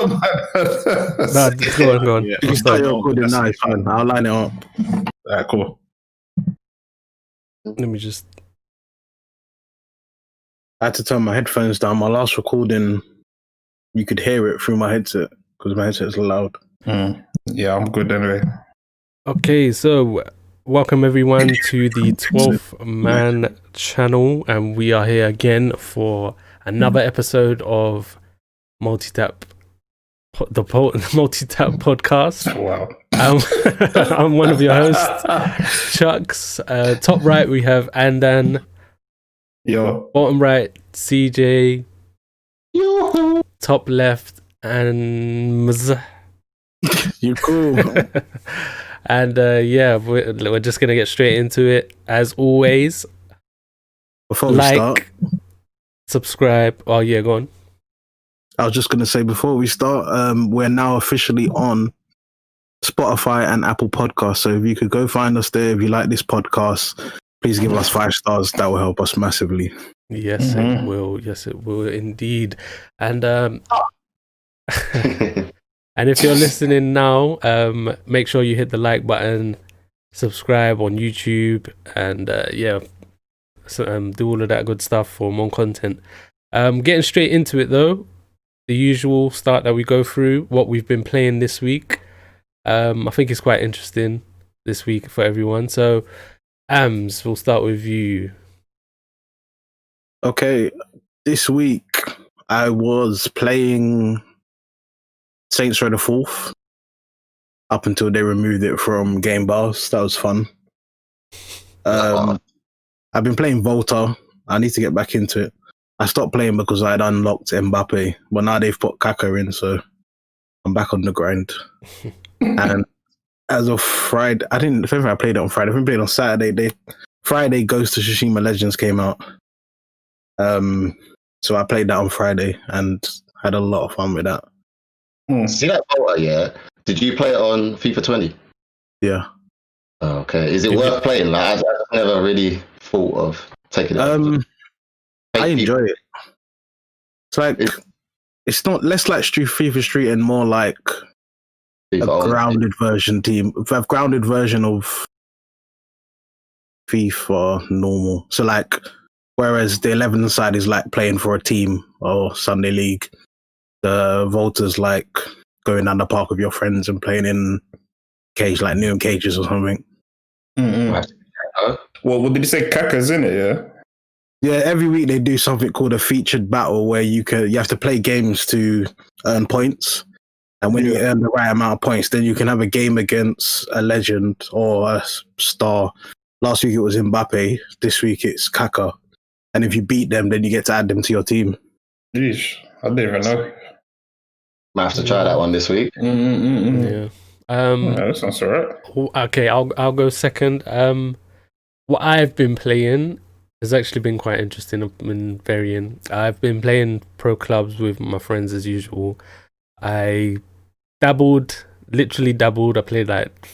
No, go on. Yeah. You start your recording now, it's fine. I'll line it up. Alright, cool. Let me just. I had to turn my headphones down. My last recording, you could hear it through my headset because my headset is loud. Yeah, I'm good anyway. Okay, so welcome everyone to the 12th Man channel, and we are here again for another episode of MultiTap, the MultiTap podcast. Wow. I'm one of your hosts, Chucks. Top right we have Andan. Yo. Bottom right, CJ. Yo. Top left, and You cool. And yeah, we're just gonna get straight into it as always. Before we start, subscribe. Oh yeah, go on. I was just gonna say before we start, we're now officially on Spotify and Apple Podcasts. So if you could go find us there, if you like this podcast, please give us 5 stars. That will help us massively. Yes, it will. Yes, it will indeed. And and if you're listening now, make sure you hit the like button, subscribe on YouTube, and do all of that good stuff for more content. Getting straight into it though, the usual start that we go through, what we've been playing this week. I think it's quite interesting this week for everyone. So, Ams, we'll start with you. Okay, this week I was playing Saints Row the 4th up until they removed it from Game Pass. That was fun. I've been playing Volta. I need to get back into it. I stopped playing because I'd unlocked Mbappe, but now they've put Kaka in, so I'm back on the grind. And as of Friday, I think I played it on Friday. I think I played it on Saturday. Friday, Ghost of Tsushima Legends came out. So I played that on Friday and had a lot of fun with that. See that Volta, yeah? Did you play it on FIFA 20? Yeah. Oh, okay. Is it worth playing? Like, I've never really thought of taking it. I enjoy it. It's like it's not less like FIFA Street and more like a grounded version of FIFA normal. So like, whereas the 11 side is like playing for a team or Sunday League, the Volta's like going down the park with your friends and playing in cage, like Neon Cages or something. Well, what did you say? Kaka's in it, yeah? Yeah, every week they do something called a featured battle where you have to play games to earn points. And when you earn the right amount of points, then you can have a game against a legend or a star. Last week it was Mbappe. This week it's Kaka. And if you beat them, then you get to add them to your team. Jeez, I didn't even know. Might have to try that one this week. Yeah. That sounds alright. Okay, I'll go second. What I've been playing has actually been quite interesting. I've been varying. I've been playing pro clubs with my friends as usual. I literally dabbled. I played like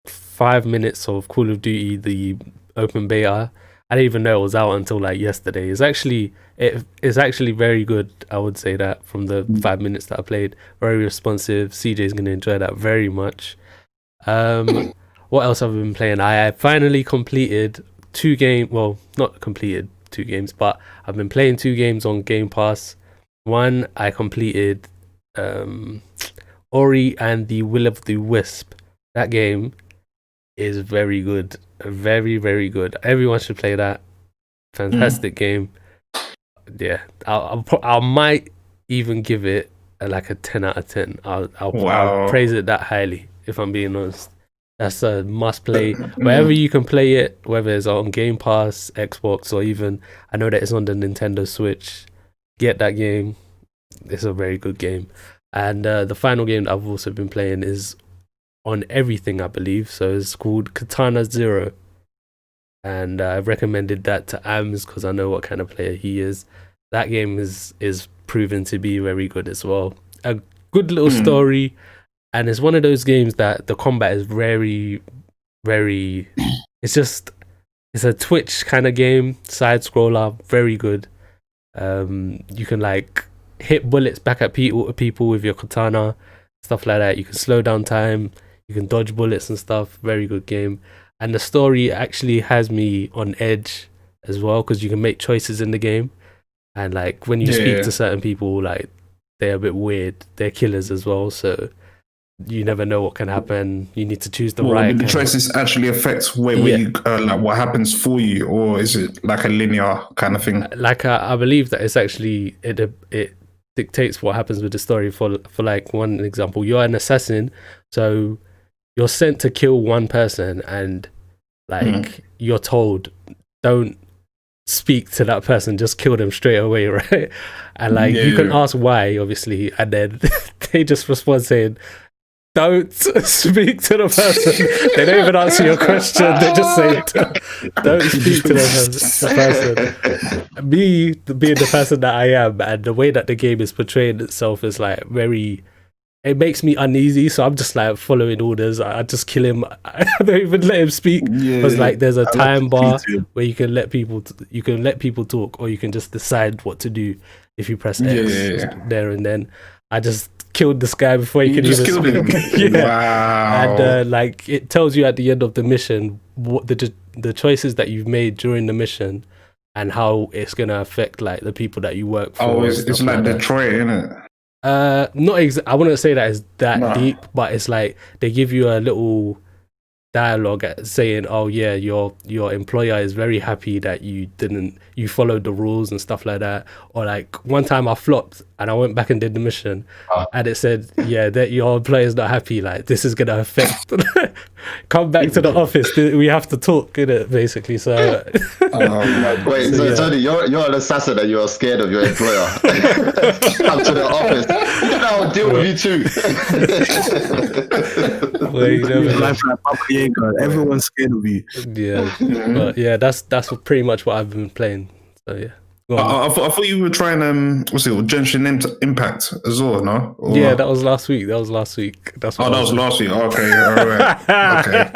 5 minutes of Call of Duty, the open beta. I didn't even know it was out until like yesterday. It's actually very good. I would say that from the 5 minutes that I played, very responsive. CJ's gonna enjoy that very much. What else have I been playing? I finally completed 2 games. Well, not completed 2 games, but I've been playing 2 games on Game Pass. One, I completed Ori and the Will of the Wisp. That game is very good. Very, very good. Everyone should play that. Fantastic game. Yeah, I might even give it like a 10 out of 10. I'll praise it that highly, if I'm being honest. That's a must play. Wherever you can play it, whether it's on Game Pass, Xbox, or even I know that it's on the Nintendo Switch. Get that game. It's a very good game. And the final game that I've also been playing is on everything, I believe. So it's called Katana Zero. And I've recommended that to Ams because I know what kind of player he is. That game is proven to be very good as well. A good little story. And it's one of those games that the combat is very, very... It's a Twitch kind of game. Side scroller. Very good. You can like hit bullets back at people with your katana, stuff like that. You can slow down time, you can dodge bullets and stuff. Very good game. And the story actually has me on edge as well, because you can make choices in the game, and like when you speak to certain people, like they're a bit weird, they're killers as well, so you never know what can happen. You need to choose the right. The choices actually affect where you like what happens for you, or is it like a linear kind of thing? Like I believe that it's actually it dictates what happens with the story. For like one example, you're an assassin, so you're sent to kill one person, and like you're told, don't speak to that person, just kill them straight away, right? And like you can ask why, obviously, and then they just respond saying, don't speak to the person. They don't even answer your question. They just say, don't speak to the person. Me, being the person that I am, and the way that the game is portraying itself is like it makes me uneasy. So I'm just like following orders. I just kill him. I don't even let him speak. Because like there's a time bar where you can let people talk, or you can just decide what to do if you press X there and then. I just killed this guy before he could even speak. Wow. And like it tells you at the end of the mission what the choices that you've made during the mission and how it's gonna affect like the people that you work for. Oh, it's like Detroit, isn't it? I wouldn't say that it's that deep, but it's like they give you a little dialogue saying, oh yeah, your employer is very happy that you followed the rules and stuff like that. Or like one time I flopped and I went back and did the mission and it said, yeah, that your employer is not happy, like this is gonna affect come back to the office, we have to talk, innit, basically. So wait, so Tony, you're an assassin and you're scared of your employer. Come to the office, I'll deal with you too. Well, you know, everyone's scared of you. But yeah, that's pretty much what I've been playing. So yeah. I thought you were trying what's it, Genshin Impact as well, no? Or... Yeah, that was last week. That's what that was last week. Okay, all right. Okay.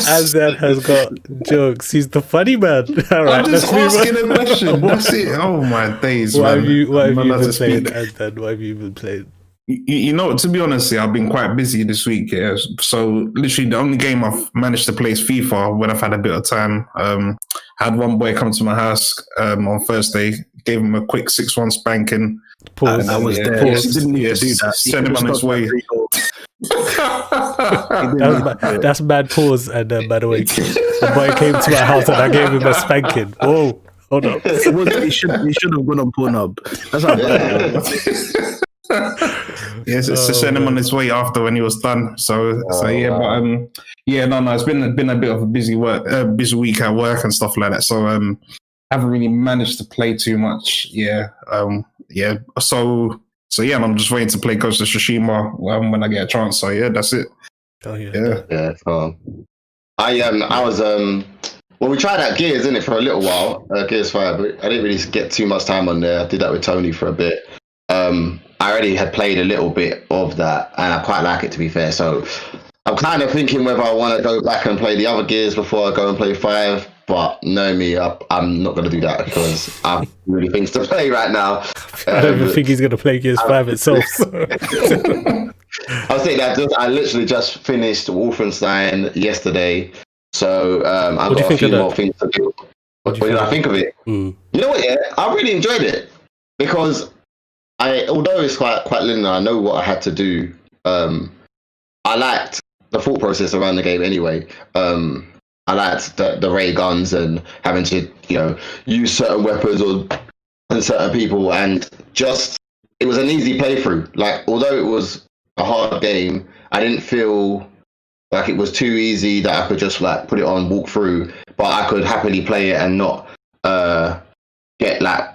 Azad has got jokes. He's the funny man. All right, I'm just asking a question. That's it. Oh my days, what man. Have you been playing, Azad? What have you been playing? You know, to be honest, I've been quite busy this week. Yeah, so literally the only game I've managed to play is FIFA when I've had a bit of time. Had one boy come to my house on Thursday, gave him a quick 6-1 spanking. Pause. I was there. Pause. He didn't need to do that. Send him on his way. That's bad pause. And by the way, the boy came to my house and I gave him a spanking. Whoa, hold up. He should have gone on Pornhub. That's how bad. Yes, to send him on his way after when he was done. So yeah, but it's been a bit of a busy week at work and stuff like that. So haven't really managed to play too much. So yeah, I'm just waiting to play Ghost of Tsushima when I get a chance. So yeah, that's it. Oh yeah. I was well, we tried out Gears, innit, for a little while, Gears 5, but I didn't really get too much time on there. I did that with Tony for a bit. I already had played a little bit of that, and I quite like it, to be fair. So I'm kind of thinking whether I want to go back and play the other Gears before I go and play 5. But know me, I'm not going to do that because I have really things to play right now. I don't even think he's going to play Gears 5 itself. So. I was saying that I literally just finished Wolfenstein yesterday, so I've got a few more things to do. What did I think of it? You know what? Yeah, I really enjoyed it because although it's quite linear, I know what I had to do. I liked the thought process around the game anyway. I liked the ray guns and having to, use certain weapons on certain people, and just it was an easy playthrough. Like, although it was a hard game, I didn't feel like it was too easy that I could just like put it on, walk through, but I could happily play it and not get like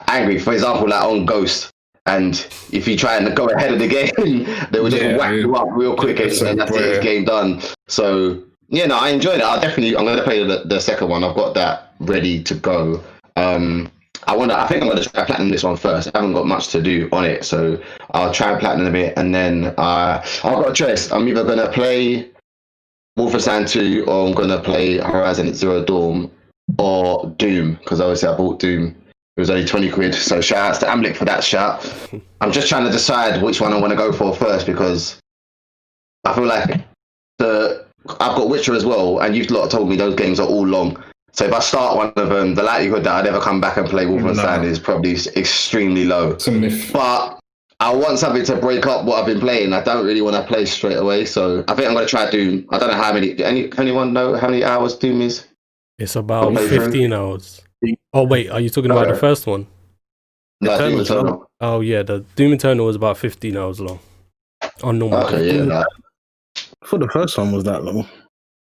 angry. For example, like on Ghost. And if you try and go ahead of the game, they would just whack you up real quick, and that's it, it's game done. So, I enjoyed it. I'm going to play the second one. I've got that ready to go. I think I'm going to try platinum this one first. I haven't got much to do on it, so I'll try and platinum it, and then I've got a choice. I'm either going to play Wolfenstein 2 or I'm going to play Horizon Zero Dawn or Doom, because obviously I bought Doom It was only 20 quid. So shout outs to Amlik for that shout. I'm just trying to decide which one I want to go for first, because I feel like I've got Witcher as well, and you've told me those games are all long. So if I start one of them, the likelihood that I'd ever come back and play Wolfenstein is probably extremely low. It's a myth. But I want something to break up what I've been playing. I don't really want to play straight away, so I think I'm going to try Doom. I don't know how many. Anyone know how many hours Doom is? It's about 15 hours. Oh wait, are you talking about the first one? No, Doom Eternal. Oh yeah, the Doom Eternal was about 15 hours long. On normal. Okay, yeah. For the first one was that long.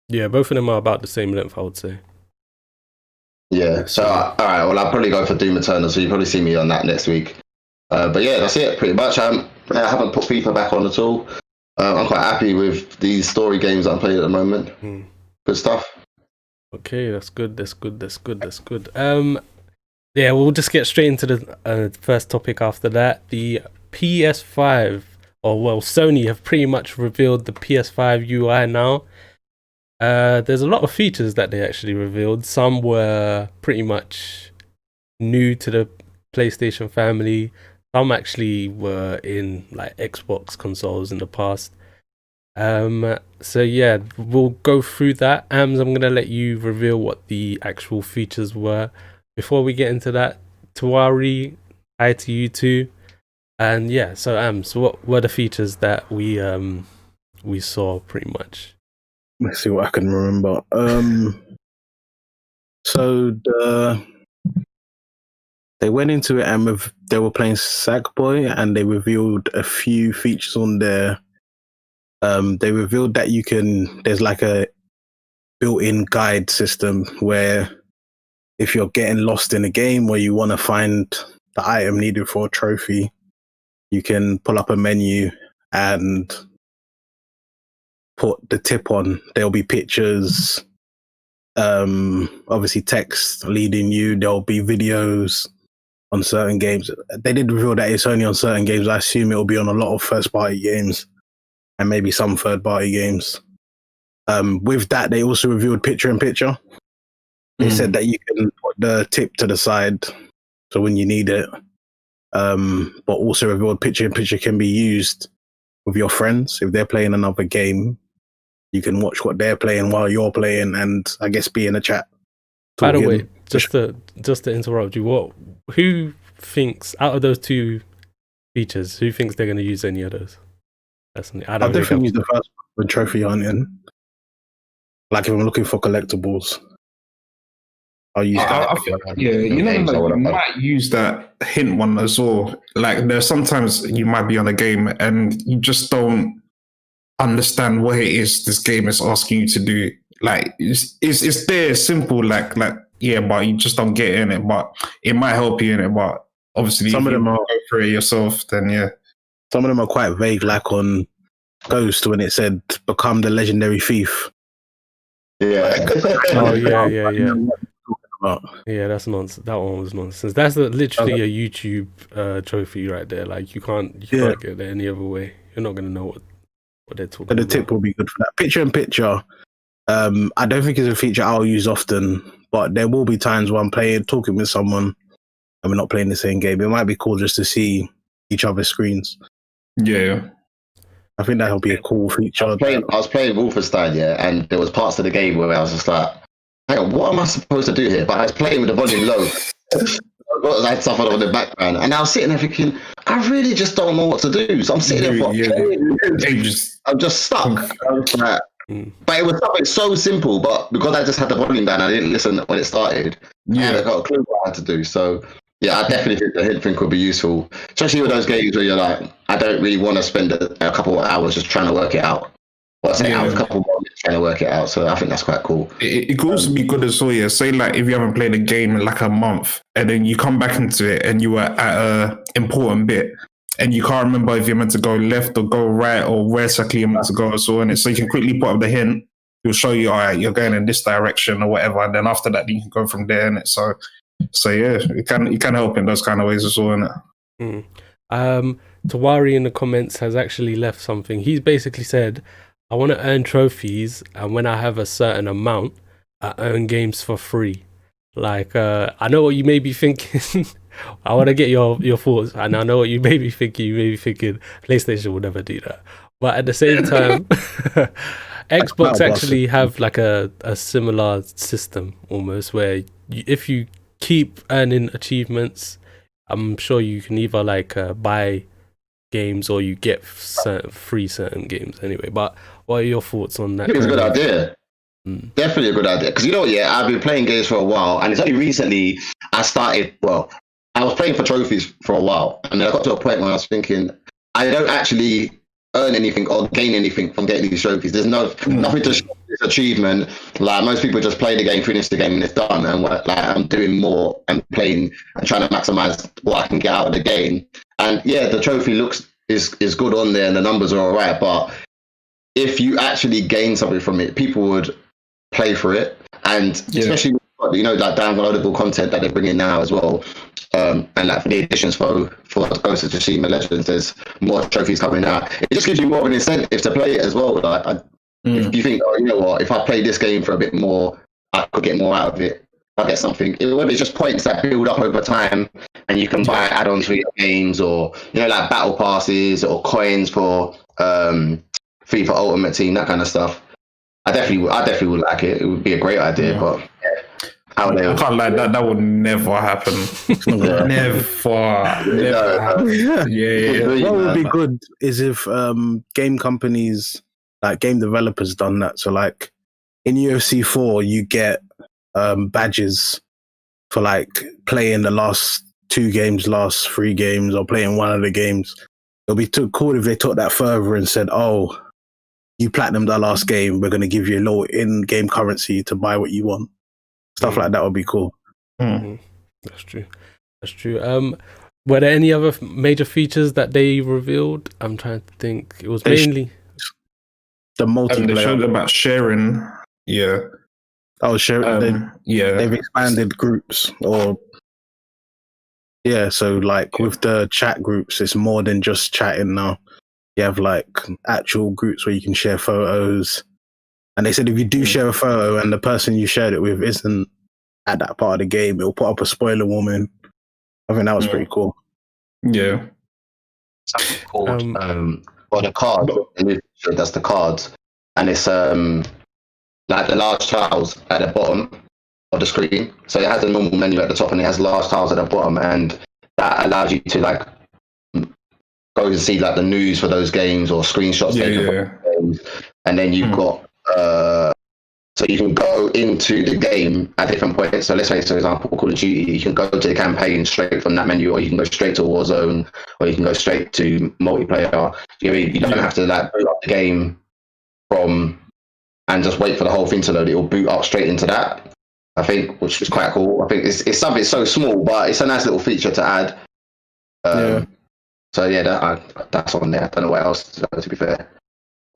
Yeah, both of them are about the same length, I would say. Yeah, so all right, well, I'll probably go for Doom Eternal, so you probably see me on that next week. But yeah, that's it pretty much. I haven't put FIFA back on at all. I'm quite happy with these story games that I'm playing at the moment. Good stuff. Okay, that's good. Yeah, we'll just get straight into the first topic after that. The PS5, Sony have pretty much revealed the PS5 UI now. There's a lot of features that they actually revealed. Some were pretty much new to the PlayStation family. Some actually were in like Xbox consoles in the past. So yeah, we'll go through that. I'm gonna let you reveal what the actual features were. Before we get into that, Tawari, hi to you too. And yeah, so so what were the features that we saw pretty much? Let's see what I can remember. So they went into it and they were playing Sackboy, and they revealed a few features on there. They revealed that there's like a built-in guide system where if you're getting lost in a game where you want to find the item needed for a trophy, you can pull up a menu and put the tip on. There'll be pictures, obviously text leading you. There'll be videos on certain games. They did reveal that it's only on certain games. I assume it'll be on a lot of first-party games and maybe some third-party games. With that, they also revealed picture-in-picture. They said that you can put the tip to the side so when you need it, but also revealed picture-in-picture can be used with your friends. If they're playing another game, you can watch what they're playing while you're playing, and I guess be in a chat. By the way, just to interrupt you, who thinks out of those two features, who thinks they're going to use any of those? Personally, I definitely use the first one when trophy hunting. Like if I'm looking for collectibles, I'll use that. You might use that hint one as well. Like there's sometimes you might be on a game and you just don't understand what it is this game is asking you to do. Like it's there, simple, like yeah, but you just don't get in it. But it might help you in it. But obviously, some of them are go for it yourself. Then yeah, some of them are quite vague. Like on Ghost when it said "become the legendary thief." Yeah. Oh yeah. Yeah, that's nonsense. That one was nonsense. That's literally a YouTube trophy right there. Like you can't get it any other way. You're not gonna know what they're talking about. The tip will be good for that. Picture-in-picture. I don't think it's a feature I'll use often, but there will be times where I'm talking with someone, and we're not playing the same game. It might be cool just to see each other's screens. Yeah. I think that'll be a cool feature. I was playing Wolfenstein, and there was parts of the game where I was just like, hang on, what am I supposed to do here? But I was playing with the volume low. I had stuff on the background, and I was sitting there thinking, I really just don't know what to do. So I'm sitting there for ages. I'm just stuck. But it was something so simple, but because I just had the volume down, I didn't listen when it started. Yeah, I got a clue what I had to do. So yeah, I definitely think the hint thing could be useful, especially with those games where you're like, I don't really want to spend a couple of hours just trying to work it out. A couple of moments trying to work it out. So I think that's quite cool. It could also be good as well. Yeah, say like if you haven't played a game in like a month, and then you come back into it, and you were at a important bit, and you can't remember if you're meant to go left or go right or where exactly you're meant to go. So you can quickly put up the hint. It'll show you, all right, you're going in this direction or whatever, and then after that you can go from there. And so yeah, it can help in those kind of ways as well. Innit? Tawari in the comments has actually left something. He's basically said, I want to earn trophies, and when I have a certain amount, I earn games for free. Like, I know what you may be thinking. I want to get your thoughts, and I know what you may be thinking. You may be thinking PlayStation will never do that, but at the same time, Xbox actually have like a similar system almost, where if you keep earning achievements, I'm sure you can either like buy games or you get free certain games anyway. But what are your thoughts on that? I think it's a good idea. Definitely a good idea, because you know what, yeah, I've been playing games for a while, and it's only recently I was playing for trophies for a while, and then I got to a point where I was thinking, I don't actually earn anything or gain anything from getting these trophies. There's nothing to show this achievement. Like, most people just play the game, finish the game, and it's done, and like I'm doing more and playing and trying to maximize what I can get out of the game. And yeah, the trophy is good on there and the numbers are all right, but if you actually gain something from it, people would play for it, and especially like downloadable content that they're bringing now as well, and like for the editions for Ghost of Tsushima Legends, there's more trophies coming out. It just gives you more of an incentive to play it as well. Like, if you think, oh, you know what, if I play this game for a bit more, I could get more out of it. I'll get something. Whether it's just points that build up over time, and you can buy add-ons for your games, or like battle passes or coins for FIFA Ultimate Team, that kind of stuff. I definitely would like it. It would be a great idea, but I can't lie, that would never happen. Never happen. Yeah. What would be good is if game companies, like game developers, done that. So like in UFC 4, you get badges for like playing the last 2 games, last 3 games, or playing one of the games. It'll be too cool if they took that further and said, oh, you platinumed our last game, we're going to give you a low in-game currency to buy what you want. Stuff like that would be cool. That's true. Were there any other major features that they revealed? I'm trying to think. It was mainly the multiplayer. They showed about sharing. Yeah. Oh, sharing. They've expanded groups, or so like with the chat groups, it's more than just chatting now. You have like actual groups where you can share photos. And they said if you do share a photo and the person you shared it with isn't at that part of the game, it'll put up a spoiler warning. I think that was pretty cool. Yeah. Something called the card. That's the cards. And it's like the large tiles at the bottom of the screen. So it has a normal menu at the top and it has large tiles at the bottom, and that allows you to like go and see like the news for those games or screenshots taken from those games. And then you've got so you can go into the game at different points. So let's say, for example, Call of Duty, you can go to the campaign straight from that menu, or you can go straight to Warzone, or you can go straight to multiplayer. You don't have to like boot up the game from and just wait for the whole thing to load. It will boot up straight into that, I think, which is quite cool. I think it's something so small, but it's a nice little feature to add. So yeah, that's on there. I don't know what else to be fair.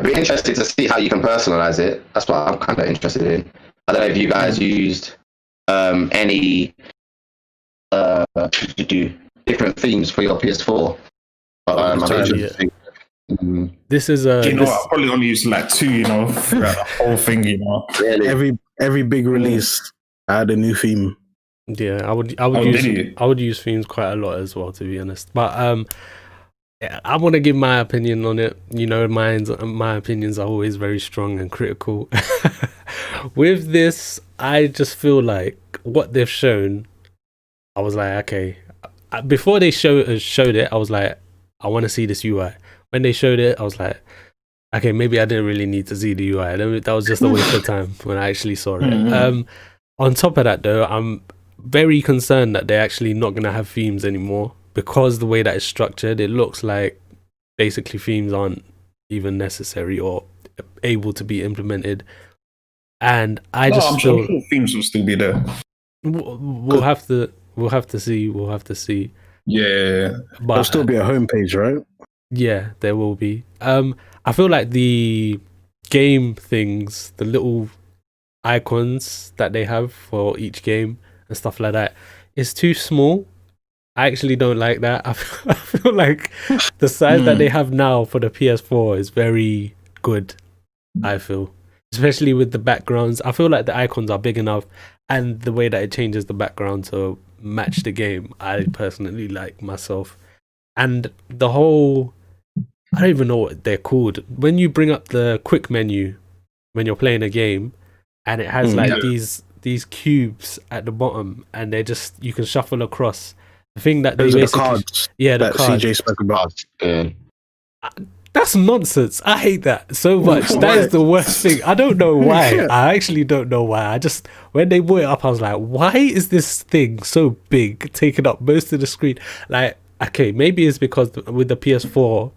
I'd be interested to see how you can personalize it. That's what I'm kind of interested in. I don't know if you guys used any different themes for your PS4. This is I probably only used like 2, throughout the whole thing, Really? Every big release had a new theme. Yeah, I would use themes quite a lot as well, to be honest. But I want to give my opinion on it. My opinions are always very strong and critical. With this, I just feel like what they've shown, I was like, okay. Before they showed it, I was like, I want to see this UI. When they showed it, I was like, okay, maybe I didn't really need to see the UI. That was just a waste of time when I actually saw it. On top of that, though, I'm very concerned that they're actually not going to have themes anymore, because the way that it's structured, it looks like basically themes aren't even necessary or able to be implemented. And I'm sure themes will still be there. We'll have to see. Yeah, but there'll still be a homepage, right? Yeah, there will be. I feel like the game things, the little icons that they have for each game and stuff like that, is too small. I actually don't like that. I feel like the size that they have now for the PS4 is very good, I feel. Especially with the backgrounds. I feel like the icons are big enough, and the way that it changes the background to match the game I personally like myself. And the whole, I don't even know what they're called. When you bring up the quick menu when you're playing a game, and it has like these cubes at the bottom, and they just, you can shuffle across. The thing that Those they are basically, the cards the cards. CJ spoke about. That's nonsense. I hate that so much. That is the worst thing. I don't know why. I actually don't know why. I just, when they brought it up, I was like, why is this thing so big, taking up most of the screen? Like, okay, maybe it's because with the PS4,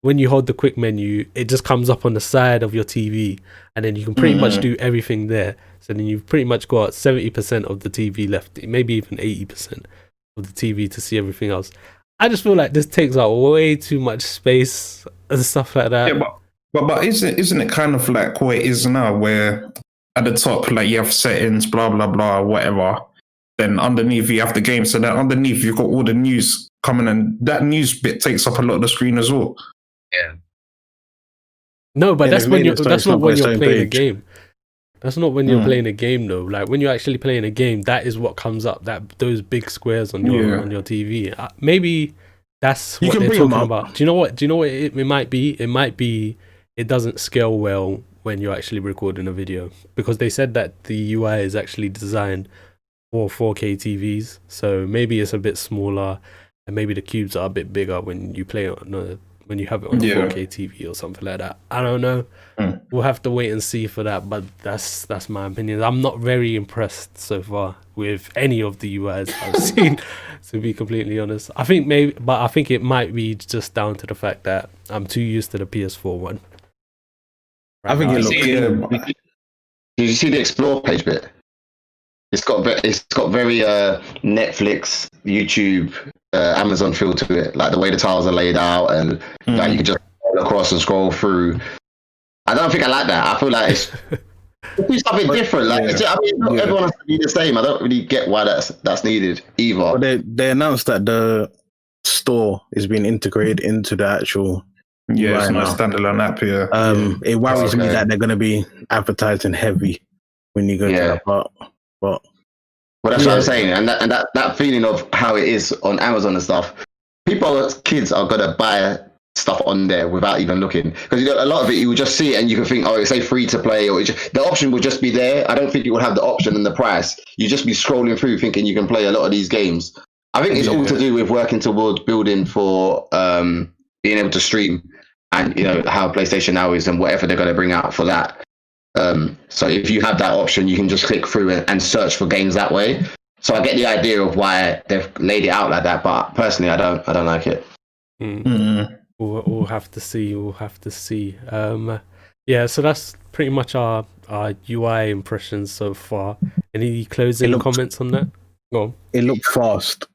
when you hold the quick menu, it just comes up on the side of your TV, and then you can pretty much do everything there. So then you've pretty much got 70% of the TV left, maybe even 80% of the TV to see everything else. I just feel like this takes up way too much space and stuff like that. Yeah, but isn't it kind of like what it is now, where at the top, like, you have settings, blah blah blah, whatever. Then underneath you have the game. So then underneath you've got all the news coming, and that news bit takes up a lot of the screen as well. Yeah. No, but that's when that's not when you're playing a game. That's not when you're playing a game though. Like when you're actually playing a game, that is what comes up. Those big squares on your TV. Maybe that's what they're talking about. Do you know what? It might be? It might be it doesn't scale well when you're actually recording a video, because they said that the UI is actually designed for 4K TVs. So maybe it's a bit smaller, and maybe the cubes are a bit bigger when you play it on when you have it on a 4K TV or something like that. I don't know. We'll have to wait and see for that, but that's my opinion. I'm not very impressed so far with any of the UIs I've seen, to be completely honest. I think it might be just down to the fact that I'm too used to the PS4 one. I think it looks. Did you see the explore page bit? It's got very Netflix, YouTube, Amazon feel to it, like the way the tiles are laid out, and like you can just scroll across and scroll through. I don't think I like that. I feel like it's do something different. Like not everyone has to be the same. I don't really get why that's needed either. Well, they announced that the store is being integrated into the actual. It's not a standalone app here. It worries me that they're going to be advertising heavy when you go to that part. But that's what I'm saying, and that feeling of how it is on Amazon and stuff. Kids are gonna buy stuff on there without even looking, because a lot of it you will just see it and you can think, oh, it's say free to play, or the option will just be there. I don't think you will have the option and the price. You just be scrolling through thinking you can play a lot of these games. I think it's all to do with working towards building for being able to stream, and how PlayStation Now is and whatever they're going to bring out for that. So if you have that option, you can just click through and search for games that way. So I get the idea of why they've laid it out like that, but personally, I don't like it. We'll have to see. So that's pretty much our UI impressions so far. Any closing comments on that? Go on. It looked fast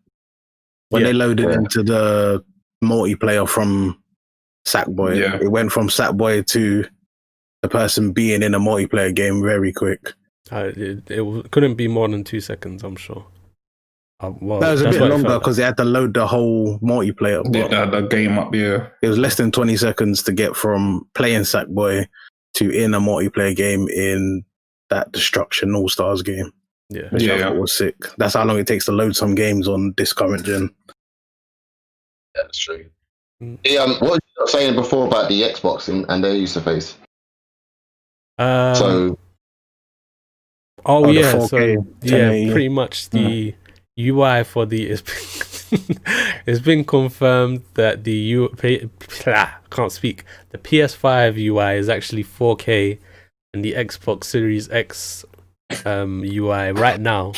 when they loaded into the multiplayer from Sackboy. It went from Sackboy to the person being in a multiplayer game very quick. It couldn't be more than 2 seconds, I'm sure. That was a bit longer because they had to load the whole multiplayer. The game up, It was less than 20 seconds to get from playing Sackboy to in a multiplayer game in that Destruction All-Stars game. Which I thought was sick. That's how long it takes to load some games on this current gen. Yeah, that's true. What was you saying before about the Xbox and their user face? So 4K, pretty much the UI for it's been confirmed that the PS5 UI is actually 4K, and the Xbox Series X UI right now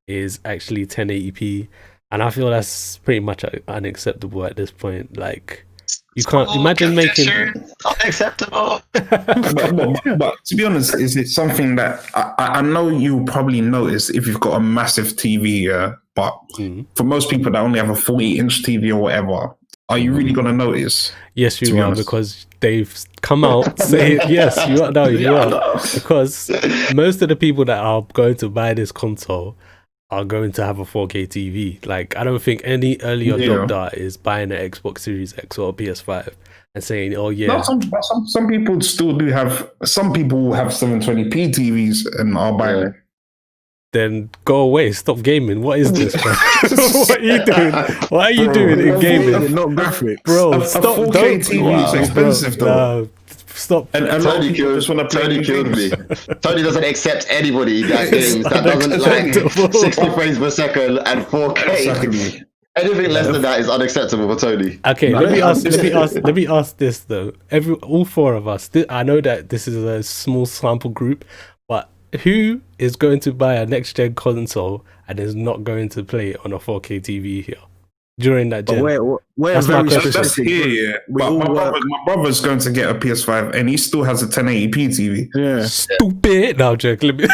is actually 1080p, and I feel that's pretty much unacceptable at this point. Like, you can't imagine making unacceptable. but to be honest, is it something that I know you probably notice if you've got a massive TV, but for most people that only have a 40-inch TV or whatever, are you really going to notice? Yes, you are, because they've come out saying yes, you are. No, you are, because most of the people that are going to buy this console are going to have a 4K TV. Like, I don't think any early adopter is buying an Xbox Series X or a PS5 and saying, "Oh yeah." No, some people still do have. Some people have 720p TVs and are buying then go away. Stop gaming. What is this, bro? What are you doing? What are you doing in gaming? Not graphics, bro. Stop. A 4K TV is expensive, though. Nah, stop. And a lot of people just want to play Tony killed me. Tony doesn't accept anybody that games that doesn't like 60 frames per second and 4K. Exactly. Anything less than that is unacceptable for Tony. Okay, let me ask this though. All four of us. I know that this is a small sample group, but who is going to buy a next gen console and is not going to play it on a 4K TV here during that gen? That's very specific. That's here. But my brother's going to get a PS5 and he still has a 1080p TV. Yeah. Stupid. No, joke. Let me.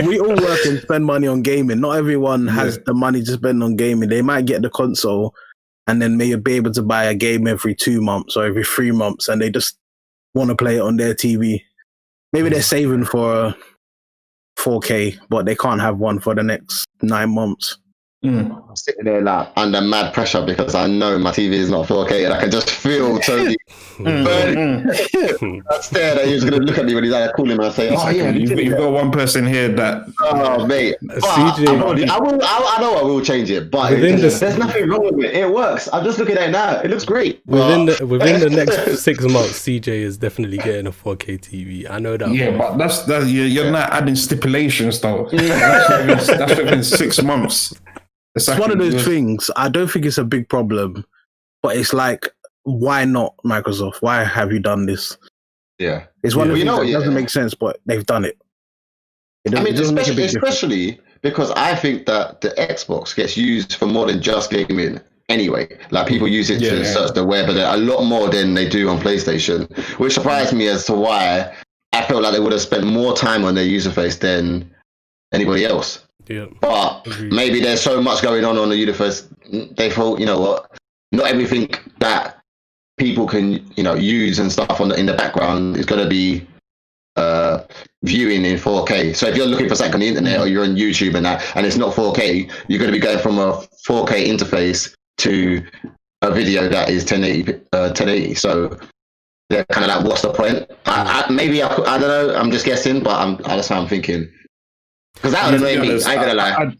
We all work and spend money on gaming. Not everyone has the money to spend on gaming. They might get the console and then maybe be able to buy a game every 2 months or every 3 months, and they just want to play it on their TV. Maybe they're saving for a 4K, but they can't have one for the next 9 months. I'm sitting there like under mad pressure because I know my TV is not 4K and I can just feel Tony burning. I stared at he was going to look at me when he's like calling me and say, "Oh yeah, you've got one person here that." Oh mate, CJ, I know I will change it, but there's nothing wrong with it. It works. I'm just looking at it now. It looks great. Within the next 6 months, CJ is definitely getting a 4K TV. I know that. Yeah, but that's you're not adding stipulations though. That's within 6 months. It's one of those things. I don't think it's a big problem, but it's like, why not, Microsoft? Why have you done this? Yeah, it's one of the things that doesn't make sense, but they've done it. Especially because I think that the Xbox gets used for more than just gaming anyway. Like people use it to search the web, but a lot more than they do on PlayStation, which surprised me as to why I felt like they would have spent more time on their user face than anybody else. Yeah, but maybe there's so much going on the universe. They thought, you know what, not everything that people can, use and stuff in the background is going to be viewing in 4K. So if you're looking for something on the internet or you're on YouTube and it's not 4K, you're going to be going from a 4K interface to a video that is 1080. So they're kind of like, what's the point? I don't know. I'm just guessing, but that's how I'm thinking. Because that would have made me, I ain't gonna lie.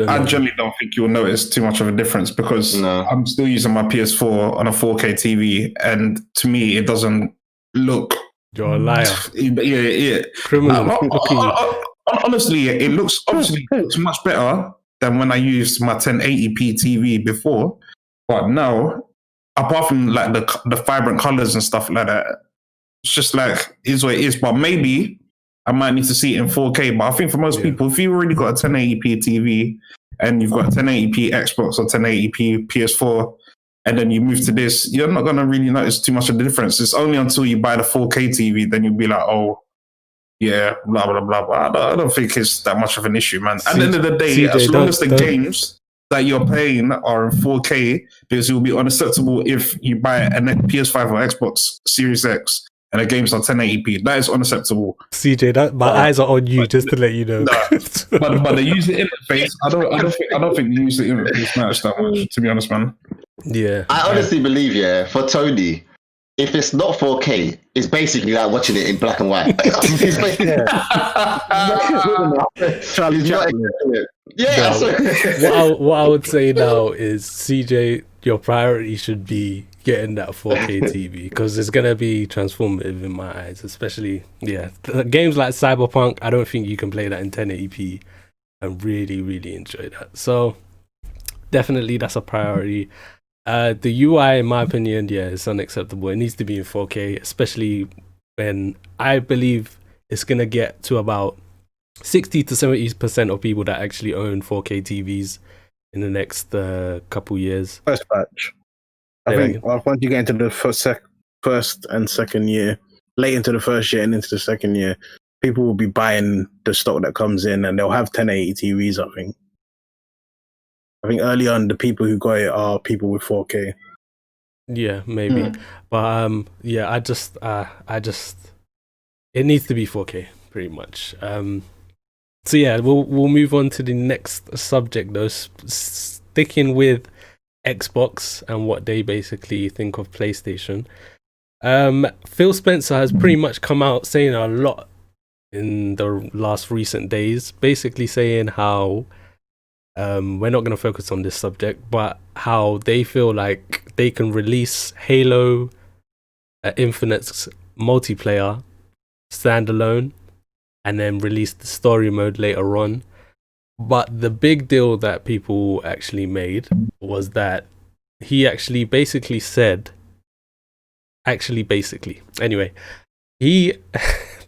I generally don't think you'll notice too much of a difference because I'm still using my PS4 on a 4K TV, and to me, it doesn't look. You're a liar. Yeah. Criminal. Honestly, it looks much better than when I used my 1080p TV before. But now, apart from like the vibrant colors and stuff like that, it's just like is what it is. But maybe I might need to see it in 4K, but I think for most people, if you've already got a 1080p TV and you've got a 1080p Xbox or 1080p PS4, and then you move to this, you're not going to really notice too much of the difference. It's only until you buy the 4K TV, then you'll be like, oh, yeah, blah, blah, blah, blah. I don't think it's that much of an issue, man. At the end of the day, as long as the games that you're playing are in 4K, because it will be unacceptable if you buy a PS5 or Xbox Series X and the game's on 1080p. That is unacceptable. CJ, my eyes are on you, just to let you know. No, but the user interface, I don't think the user interface matters that much, to be honest, man. Yeah. I honestly believe, for Tony, if it's not 4K, it's basically like watching it in black and white. Charlie Chaplin. What I would say now is, CJ, your priority should be getting that 4K TV because it's gonna be transformative in my eyes, especially games like Cyberpunk. I don't think you can play that in 1080p and really enjoy that. So definitely that's a priority. The UI, in my opinion, is unacceptable. It needs to be in 4K, especially when I believe it's gonna get to about 60 to 70% of people that actually own 4K TVs in the next couple years. First batch. I think once you get into the first and second year, late into the first year and into the second year, people will be buying the stock that comes in and they'll have 1080 TVs, I think. I think early on, the people who got it are people with 4K. Yeah, maybe. But I just it needs to be 4K pretty much. So yeah, we'll move on to the next subject though, sticking with Xbox and what they basically think of PlayStation. Phil Spencer has pretty much come out saying a lot in the last recent days, basically saying how we're not going to focus on this subject, but how they feel like they can release Halo Infinite's multiplayer standalone and then release the story mode later on. But the big deal that people actually made was that he actually basically said, anyway, he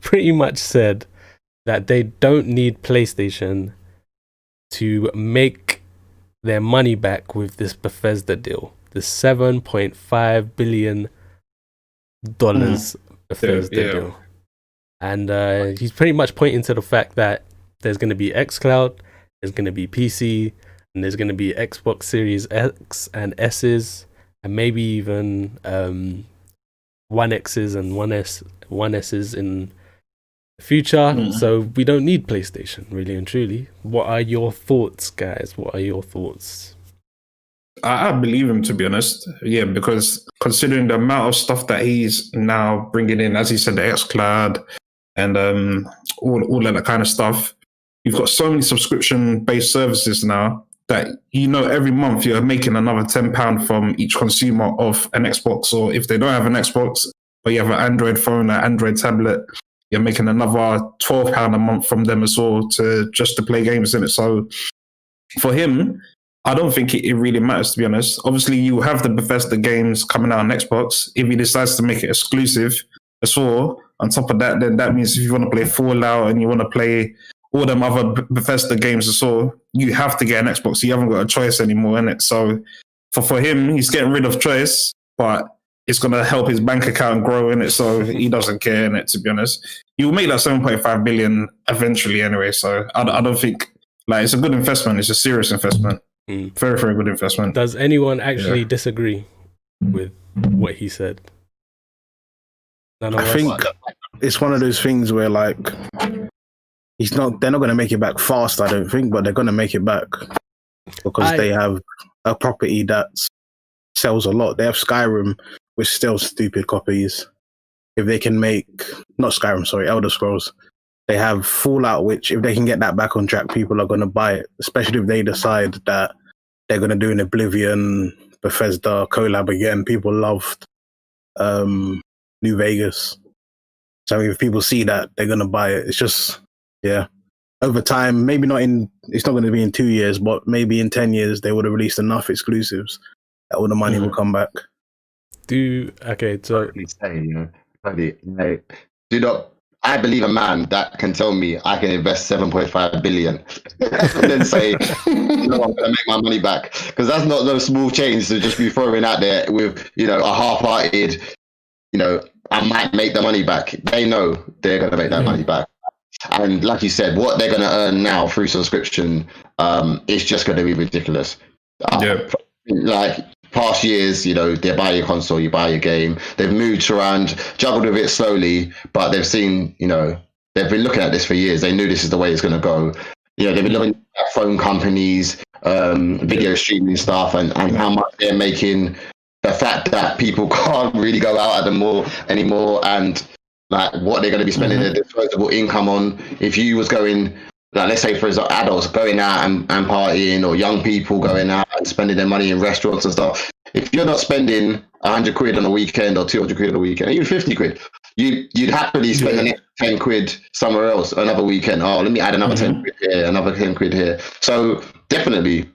pretty much said that they don't need PlayStation to make their money back with this Bethesda deal, the $7.5 billion Bethesda deal. And he's pretty much pointing to the fact that there's going to be xCloud, there's going to be PC, and there's going to be Xbox Series X and S's, and maybe even One X's and One S's in the future. So we don't need PlayStation, really and truly. What are your thoughts, guys? What are your thoughts? I believe him, to be honest. Yeah, because considering the amount of stuff that he's now bringing in, as he said, the xCloud and all of that kind of stuff, you've got so many subscription-based services now that, you know, every month you're making another £10 from each consumer of an Xbox, or if they don't have an Xbox, but you have an Android phone, an Android tablet, you're making another £12 a month from them as well to play games in it. So for him, I don't think it really matters, to be honest. Obviously, you have the Bethesda games coming out on Xbox. If he decides to make it exclusive as well, on top of that, then that means if you want to play Fallout and you want to play all them other Bethesda games as well, you have to get an Xbox. You haven't got a choice anymore, innit? So for him, he's getting rid of choice, but it's going to help his bank account grow, innit? So he doesn't care, innit, to be honest. He will make that 7.5 billion eventually anyway. So I don't think, like, it's a good investment. It's a serious investment. Very, very good investment. Does anyone actually disagree with what he said? I think it's one of those things where, like, they're not going to make it back fast, I don't think, but they're going to make it back because they have a property that sells a lot. They have Skyrim, which sells stupid copies. If they can make, not Skyrim, sorry, Elder Scrolls. They have Fallout, which if they can get that back on track, people are going to buy it, especially if they decide that they're going to do an Oblivion, Bethesda collab again. People loved New Vegas. So if people see that, they're going to buy it. It's just, yeah. Over time, maybe it's not going to be in 2 years, but maybe in 10 years, they would have released enough exclusives that all the money will come back. I believe a man that can tell me I can invest 7.5 billion and then say, I'm going to make my money back. Because that's not no small change to just be throwing out there with, a half-hearted, I might make the money back. They know they're going to make that money back. And like you said, what they're going to earn now through subscription is just going to be ridiculous. Like past years, they buy your console, you buy your game. They've moved around, juggled with it slowly, but they've seen, they've been looking at this for years. They knew this is the way it's going to go. They've been looking at phone companies, video streaming stuff, and how much they're making. The fact that people can't really go out at the mall anymore, and like what they're going to be spending their disposable income on. If you was going, like, let's say for example, adults going out and partying, or young people going out and spending their money in restaurants and stuff, if you're not spending 100 quid on a weekend or 200 quid on a weekend, even 50 quid, you'd happily spend an extra 10 quid somewhere else, another weekend. Oh, let me add another 10 quid here, another 10 quid here. So definitely,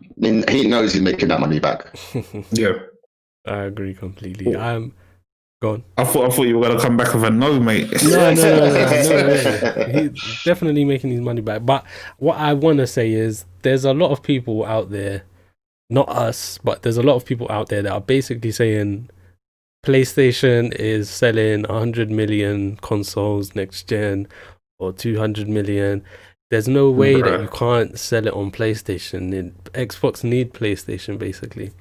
he knows he's making that money back. Yeah. I agree completely. Go on. I thought you were gonna come back with a no, mate. No. He's definitely making his money back. But what I want to say is, there's a lot of people out there, not us, but there's a lot of people out there that are basically saying PlayStation is selling 100 million consoles next gen, or 200 million. There's no way that you can't sell it on PlayStation. Xbox need PlayStation, basically.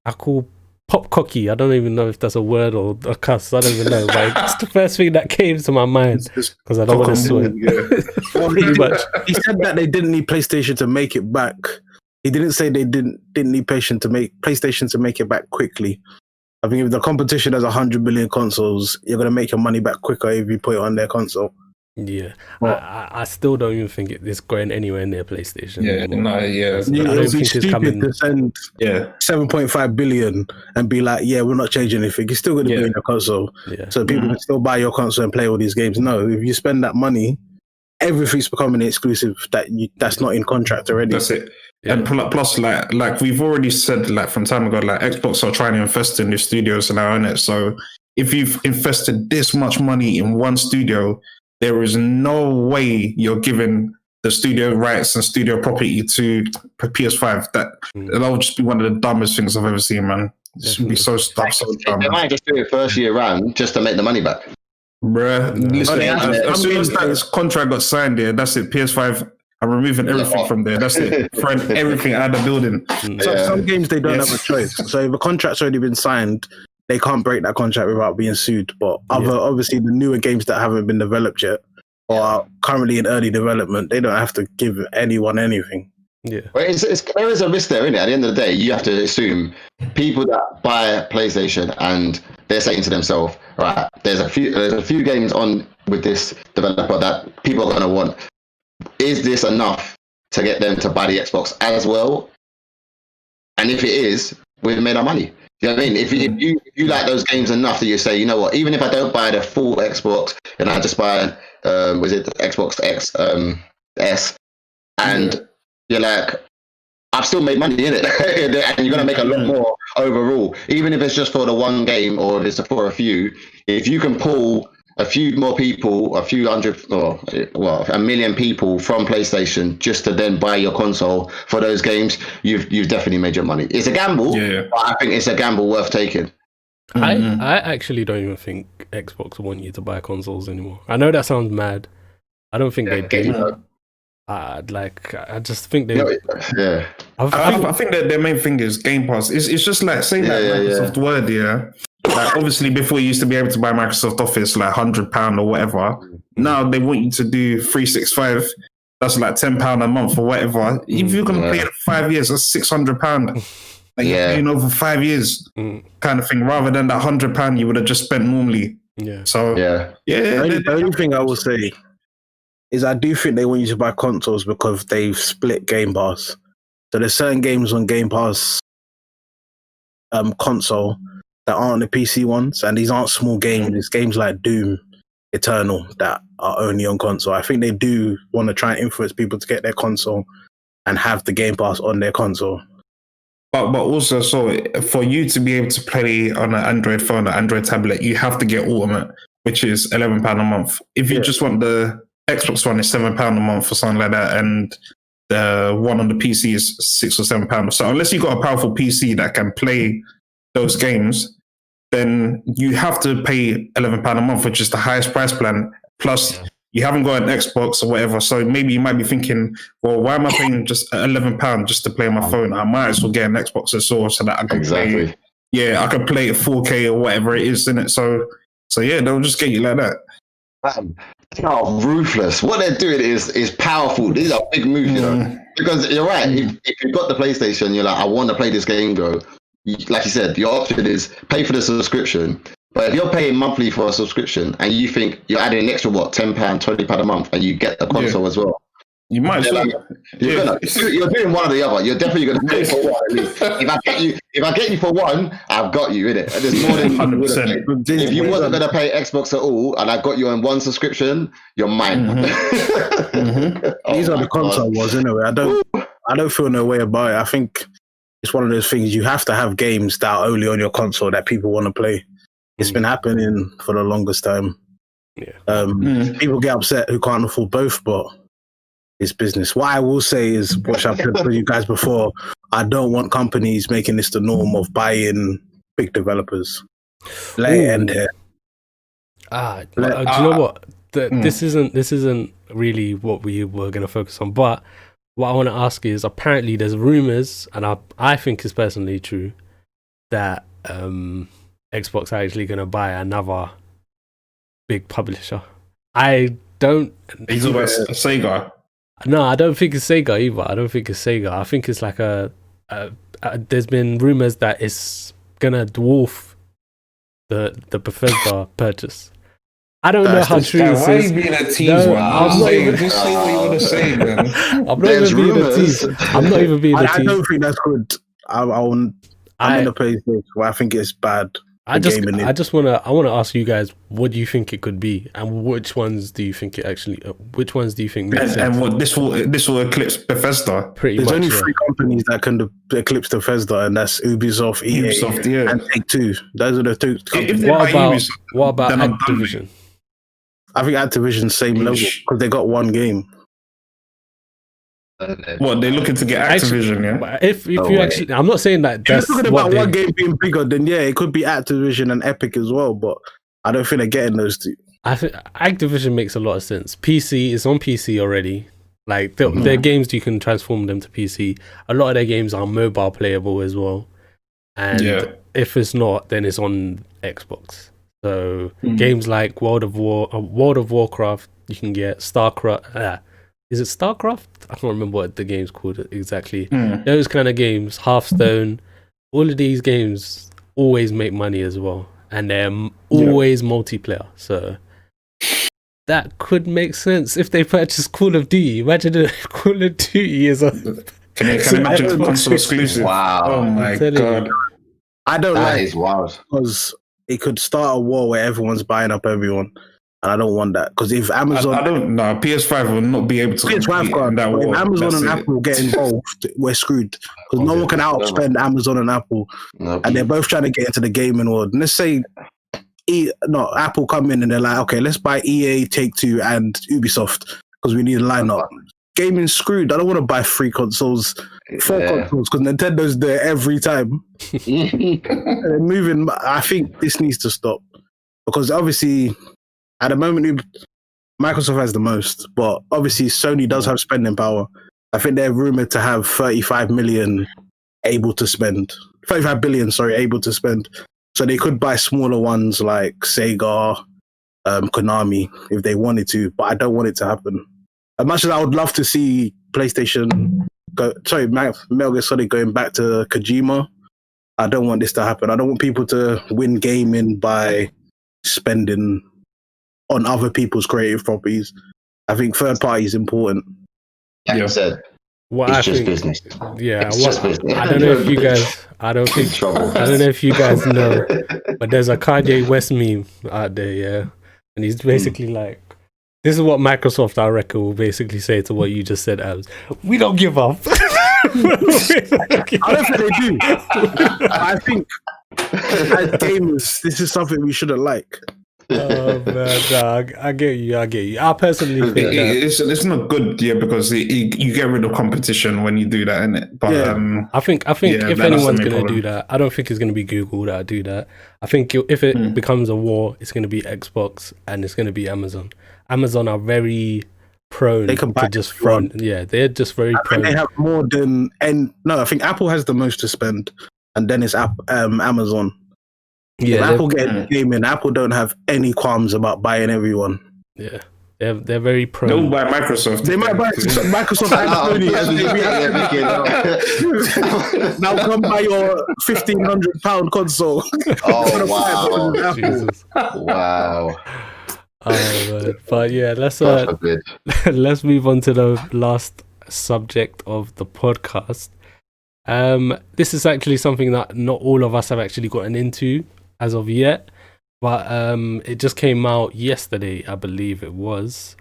I call pop cocky. I don't even know if that's a word or a cuss. I don't even know. But it's the first thing that came to my mind because I don't want to swear. Pretty much. He said that they didn't need PlayStation to make it back. He didn't say they didn't need PlayStation to make it back quickly. I think if the competition has 100 million consoles, you're going to make your money back quicker if you put it on their console. Yeah, I still don't even think it's going anywhere near PlayStation. Yeah, anymore. no, yeah. It would be stupid to send 7.5 billion and be like, yeah, we're not changing anything. It's still going to be in your console. Yeah. So people can still buy your console and play all these games. No, if you spend that money, everything's becoming exclusive that's not in contract already. That's it. Yeah. And plus, like we've already said, like from time ago, like Xbox are trying to invest in the studios now, innit? So if you've invested this much money in one studio, there is no way you're giving the studio rights and studio property to PS5. That will just be one of the dumbest things I've ever seen, man. It would be so dumb. They might just do it first year round just to make the money back. Bruh, listen, as soon as that contract got signed there, that's it. PS5, I'm removing everything from there. That's it. Throwing everything out of the building. So some games, they don't have a choice. So if a contract's already been signed, they can't break that contract without being sued. But obviously, the newer games that haven't been developed yet or are currently in early development, they don't have to give anyone anything. Yeah, well, there is a risk there, isn't it? At the end of the day, you have to assume people that buy a PlayStation and they're saying to themselves, right, there's a few games on with this developer that people are going to want. Is this enough to get them to buy the Xbox as well? And if it is, we've made our money. You know what I mean? If you like those games enough that you say, you know what, even if I don't buy the full Xbox and I just buy was it the Xbox X S, and you're like, I've still made money in it, and you're gonna make a lot more overall, even if it's just for the one game or if it's for a few. If you can pull a few more people, a few hundred, or well, 1 million people from PlayStation just to then buy your console for those games, you've definitely made your money. It's a gamble, but I think it's a gamble worth taking. I actually don't even think Xbox want you to buy consoles anymore. I know that sounds mad. I don't think they do. I just think they. I think that their main thing is Game Pass. It's just like saying Microsoft Word, Like obviously before you used to be able to buy Microsoft Office like £100 or whatever. Now they want you to do 365. That's like £10 a month or whatever. If you're gonna pay it 5 years, that's £600. Like you're paying over 5 years, kind of thing, rather than that £100 you would have just spent normally. Yeah. So The only thing I will say is I do think they want you to buy consoles because they've split Game Pass. So there's certain games on Game Pass console that aren't the PC ones, and these aren't small games. It's games like Doom Eternal that are only on console. I think they do want to try and influence people to get their console and have the Game Pass on their console. But also, so for you to be able to play on an Android phone, an Android tablet, you have to get Ultimate, which is £11 a month. If you just want the Xbox One, it's £7 a month or something like that, and the one on the PC is £6 or £7. So unless you've got a powerful PC that can play those games, then you have to pay £11 a month, which is the highest price plan. Plus, you haven't got an Xbox or whatever. So maybe you might be thinking, well, why am I paying just £11 just to play on my phone? I might as well get an Xbox as well so that I can play. Yeah, I can play at 4K or whatever it is, innit? So yeah, they'll just get you like that. Oh, ruthless. What they're doing is powerful. These are big moves, you know. Because you're right. If you've got the PlayStation, you're like, I want to play this game, bro. Like you said, your option is pay for the subscription. But if you're paying monthly for a subscription and you think you're adding an extra, £10, £20 a month, and you get a console as well, you might as well. You're doing one or the other. You're definitely going to pay for one. At least. If I get you for one, I've got you, innit? There's more than 100%. If you wasn't going to pay Xbox at all, and I got you on one subscription, you're mine. These are the console wars, anyway. I don't feel no way about it. I think it's one of those things. You have to have games that are only on your console that people want to play. It's been happening for the longest time. People get upset who can't afford both, but it's business. What I will say is, what I've said to you guys before, I don't want companies making this the norm of buying big developers. Let it end here. Do you know what? This isn't really what we were going to focus on, but what I want to ask is, apparently there's rumors, and I think it's personally true, that Xbox are actually going to buy another big publisher. I don't... He's about Sega. No, I don't think it's Sega either. I don't think it's Sega. I think it's like there's been rumors that it's going to dwarf the Bethesda purchase. I don't know how true this Why are is. you being a tease one? I'm not even. Just say what you want to say, man. I'm not even being a tease. I'm not even being a tease. I don't think that's good. I'm in a place where I think it's bad. I wanna ask you guys, what do you think it could be, and which ones do you think it actually? Which ones do you think make sense? And what this will eclipse Bethesda? There's only 3 companies that can eclipse Bethesda, and that's Ubisoft, EA, and Take-Two. Those are the 2 companies. What about Activision? I think Activision's same level because they got 1 game. What, they're looking to get Activision, yeah? If you actually, I'm not saying that. If you're talking about 1 game being bigger, then yeah, it could be Activision and Epic as well. But I don't think they're getting those 2. I think Activision makes a lot of sense. PC is on PC already. Like their games, you can transform them to PC. A lot of their games are mobile playable as well. And if it's not, then it's on Xbox. So games like World of Warcraft, you can get StarCraft. Is it StarCraft? I can't remember what the game's called exactly. Those kind of games, Hearthstone, all of these games always make money as well. And they're always multiplayer. So that could make sense if they purchase Call of Duty. Imagine if Call of Duty is a... Can you imagine it's console exclusive? Wow. Oh my God. I don't that like is wild. Because it could start a war where everyone's buying up everyone. And I don't want that because if Amazon, I don't know, PS5 will not be able to. PS5 can't. That war. If Amazon and Apple get involved, we're screwed because no one can outspend Amazon and Apple, and they're both trying to get into the gaming world. And let's say, Apple come in and they're like, okay, let's buy EA, Take-Two, and Ubisoft because we need a lineup. Gaming's screwed. I don't want to buy 3 consoles, 4 consoles because Nintendo's there every time. And they're moving. I think this needs to stop because obviously. At the moment, Microsoft has the most, but obviously Sony does have spending power. I think they're rumored to have 35 million able to spend. 35 billion, able to spend. So they could buy smaller ones like Sega, Konami, if they wanted to, but I don't want it to happen. As much as I would love to see PlayStation Metal Gear Solid going back to Kojima, I don't want this to happen. I don't want people to win gaming by spending on other people's creative properties. I think third party is important. Like I said, it's just business. Yeah, just business. I don't know if you guys. I don't know if you guys know, but there's a Kanye West meme out there, yeah, and he's basically like, "This is what Microsoft, I reckon, will basically say to what you just said, Abs. We don't give up." I don't think they do. I think as gamers, this is something we shouldn't like. Oh man, dog. I get you. I personally think it's not good, because you get rid of competition when you do that, innit? But I think if anyone's gonna do that, I don't think it's gonna be Google that do that. I think if it becomes a war, it's gonna be Xbox and it's gonna be Amazon. Amazon are very prone to just throw. Yeah, they're just very prone. They have more than I think Apple has the most to spend, and then it's Amazon. Yeah, if Apple get gaming, Apple don't have any qualms about buying everyone. Yeah, they're very prone. They'll buy Microsoft. They might buy Microsoft and Sony. Now come buy your £1,500 console. Oh wow! Jesus. Wow. But yeah, let's move on to the last subject of the podcast. This is actually something that not all of us have actually gotten into as of yet, but it just came out yesterday, I believe it was.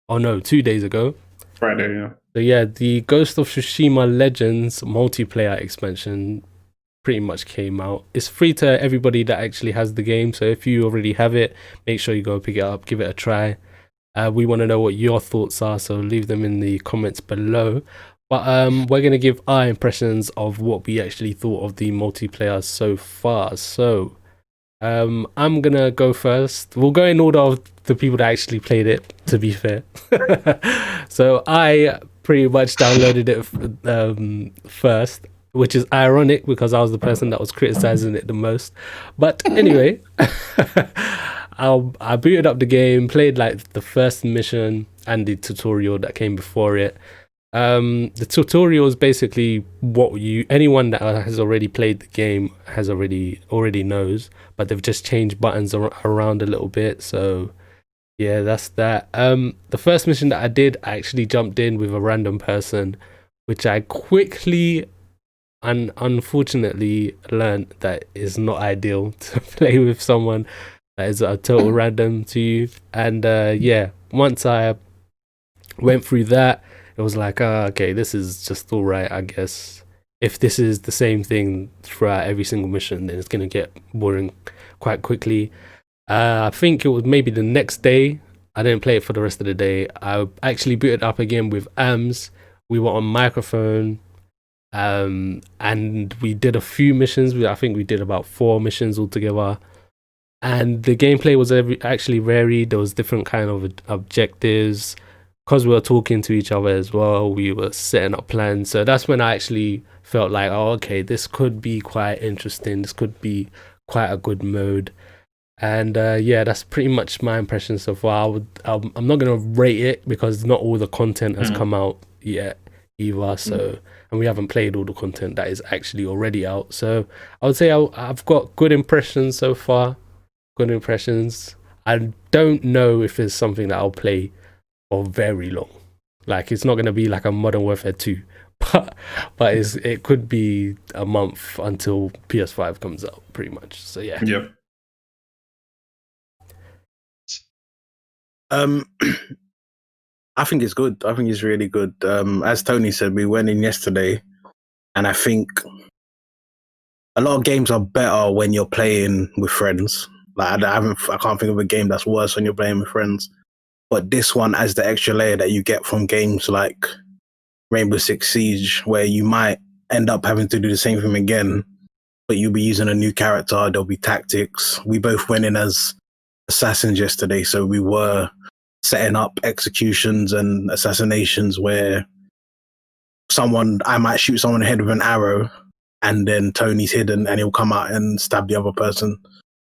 Oh no, 2 days ago. Friday, yeah. So yeah, the Ghost of Tsushima Legends multiplayer expansion pretty much came out. It's free to everybody that actually has the game, so if you already have it, make sure you go pick it up, give it a try. We want to know what your thoughts are, so leave them in the comments below. But we're going to give our impressions of what we actually thought of the multiplayer so far. So I'm going to go first. We'll go in order of the people that actually played it, to be fair. So I pretty much downloaded it first, which is ironic because I was the person that was criticizing it the most. But anyway, I booted up the game, played like the first mission and the tutorial that came before it. The tutorial is basically what anyone that has already played the game has already knows, but they've just changed buttons around a little bit. So Yeah, that's that. The first mission that I did, I actually jumped in with a random person, which I quickly and unfortunately learned that is not ideal to play with someone that is a total random to you. And yeah, once I went through that, it was like, okay, this is just all right, I guess. If this is the same thing throughout every single mission, then it's going to get boring quite quickly. I think it was maybe the next day. I didn't play it for the rest of the day. I actually booted up again with AMS. We were on microphone, and we did a few missions. I think we did about 4 missions altogether. And the gameplay was actually varied. There was different kind of objectives. Because we were talking to each other as well, we were setting up plans. So that's when I actually felt like, oh, okay, this could be quite interesting. This could be quite a good mode. And yeah, that's pretty much my impression so far. I'm not going to rate it because not all the content has come out yet either. So, and we haven't played all the content that is actually already out. So I would say I've got good impressions so far. Good impressions. I don't know if it's something that I'll play for very long. Like, it's not going to be like a Modern Warfare 2, but it could be a month until PS5 comes out, pretty much. So yeah. Yep. I think it's good. I think it's really good. As Tony said, we went in yesterday, and I think a lot of games are better when you're playing with friends. Like, I can't think of a game that's worse when you're playing with friends. But this one has the extra layer that you get from games like Rainbow Six Siege, where you might end up having to do the same thing again, but you'll be using a new character. There'll be tactics. We both went in as assassins yesterday, so we were setting up executions and assassinations where I might shoot someone in the head with an arrow, and then Tony's hidden and he'll come out and stab the other person.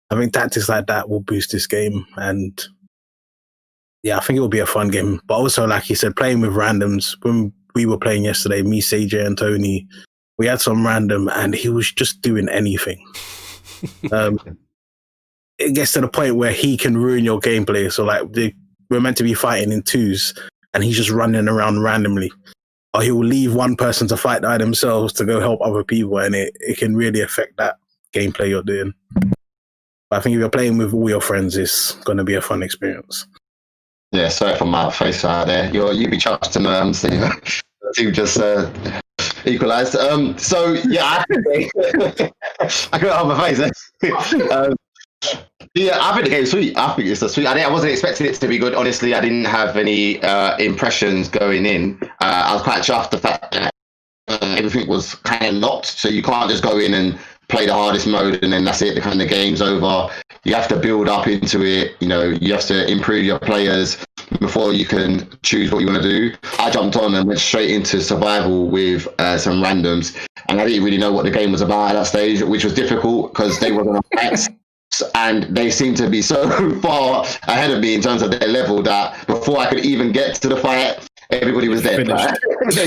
I think tactics like that will boost this game, and yeah, I think it will be a fun game. But also, like you said, playing with randoms. When we were playing yesterday, me, CJ, and Tony, we had some random, and he was just doing anything. It gets to the point where he can ruin your gameplay. So, like, we're meant to be fighting in twos, and he's just running around randomly. Or he will leave one person to fight by themselves to go help other people, and it can really affect that gameplay you're doing. But I think if you're playing with all your friends, it's going to be a fun experience. Yeah, sorry for my face out there. You be charged to know, Steve. You just equalised. So yeah, I couldn't hold my face. Yeah, I think the game's sweet. I think it's a sweet. I wasn't expecting it to be good. Honestly, I didn't have any impressions going in. I was quite chuffed the fact that everything was kind of locked, so you can't just go in and play the hardest mode and then that's it. The kind of game's over. You have to build up into it. You know, you have to improve your players before you can choose what you want to do. I jumped on and went straight into survival with some randoms, and I didn't really know what the game was about at that stage, which was difficult because they were on fights. And they seem to be so far ahead of me in terms of their level that before I could even get to the fight, everybody was dead. Right? So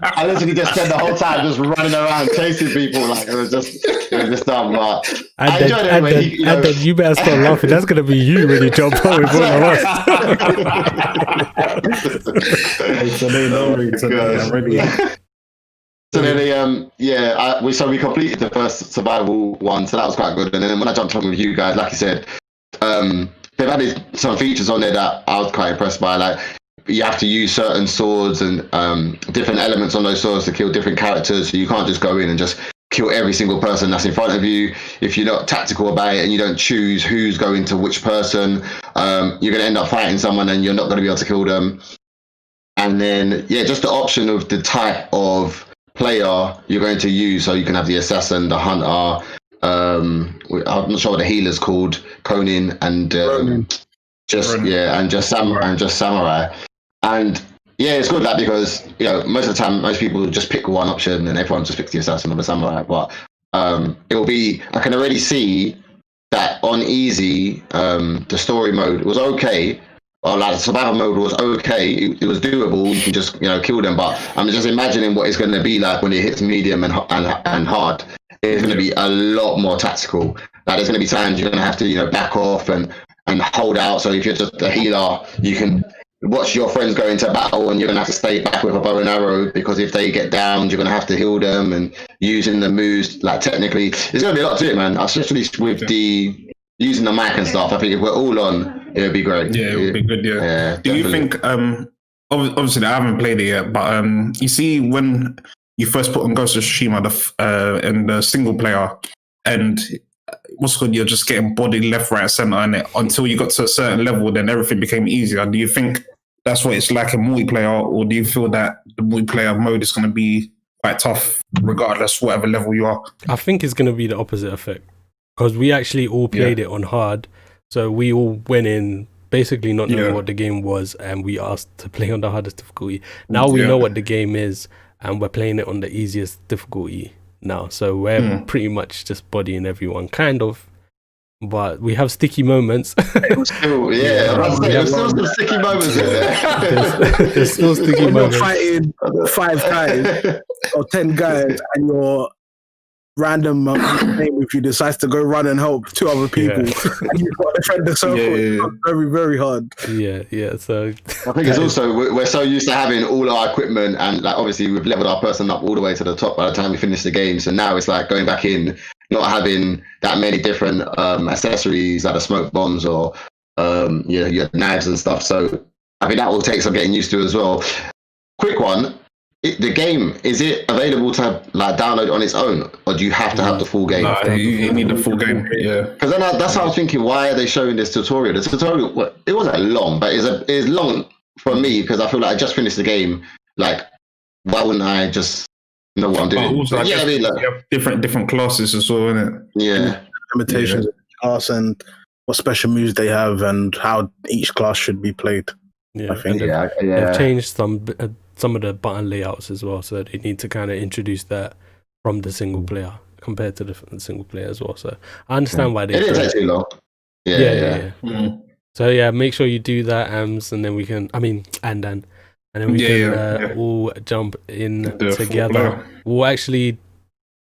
I literally just spent the whole time just running around chasing people. Like it was just dumb. But I enjoyed it anyway. And then you better start laughing. That's gonna be you when you jump on with one of us. So then, we completed the first survival one, so that was quite good. And then when I jumped on with you guys, like you said, they've added some features on there that I was quite impressed by. Like you have to use certain swords and different elements on those swords to kill different characters. So you can't just go in and just kill every single person that's in front of you. If you're not tactical about it and you don't choose who's going to which person, you're going to end up fighting someone and you're not going to be able to kill them. And then, just the option of the type of player you're going to use, so you can have the assassin, the hunter, I'm not sure what the healer's called, Conan, and just samurai. And it's good that because most of the time most people just pick one option and everyone just picks the assassin or the samurai. But it will be, I can already see that on easy, the story mode was okay. Or like the survival mode was okay, it was doable. You can just kill them, but I'm just imagining what it's going to be like when it hits medium and hard. It's going to be a lot more tactical. Like there's going to be times you're going to have to, back off and hold out. So if you're just a healer, you can watch your friends go into battle and you're going to have to stay back with a bow and arrow, because if they get downed, you're going to have to heal them, and using the moves, like technically, there's going to be a lot to it, man, especially with the using the mic and stuff. I think if we're all on, it would be great. Yeah, it would be good, yeah. Do you think, obviously I haven't played it yet, but you see when you first put on Ghost of Tsushima in the single player, and what's good, you're just getting bodied left, right, center in it until you got to a certain level, then everything became easier. Do you think that's what it's like in multiplayer, or do you feel that the multiplayer mode is going to be quite tough regardless whatever level you are? I think it's going to be the opposite effect, because we actually all played it on hard, so we all went in basically not knowing what the game was, and we asked to play on the hardest difficulty. Now we know what the game is, and we're playing it on the easiest difficulty now, so we're pretty much just bodying everyone, kind of, but we have sticky moments. It was still, there's still some sticky moments in there. There's still sticky moments. You're fighting 5 guys or 10 guys, and your random name, if you decide to go run and help 2 other people, and you've got to defend the circle. It's very, very hard. So I think it's also, we're so used to having all our equipment, and like obviously we've leveled our person up all the way to the top by the time we finish the game, so now it's like going back in, not having that many different accessories, like the smoke bombs or your knives and stuff. So I think that will take some getting used to as well. Quick one. The game, is it available to download on its own, or do you have to have the full game? No, you need the full game, Because then that's how I was thinking, why are they showing this tutorial? The tutorial, it wasn't long, but it's long for me, because I feel like I just finished the game. Like, why wouldn't I just know what I'm doing? But also, you have different classes as well, innit? Yeah. Limitations of the class and what special moves they have and how each class should be played. Yeah, I think. They've changed some of the button layouts as well, so they need to kind of introduce that from the single player compared to the single player as well. So I understand why they. It didn't take too long. Yeah. So make sure you do that, Ams, and then we can. And then we can all jump in together. We'll actually,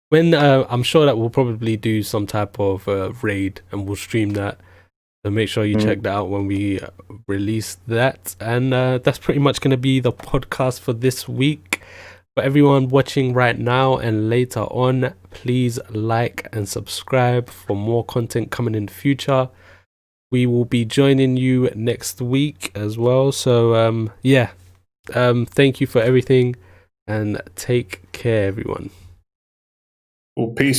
when I'm sure that we'll probably do some type of raid, and we'll stream that. So make sure you check that out when we release that. And that's pretty much going to be the podcast for this week. For everyone watching right now and later on, please like and subscribe for more content coming in the future. We will be joining you next week as well. So thank you for everything, and take care, everyone. Well, peace.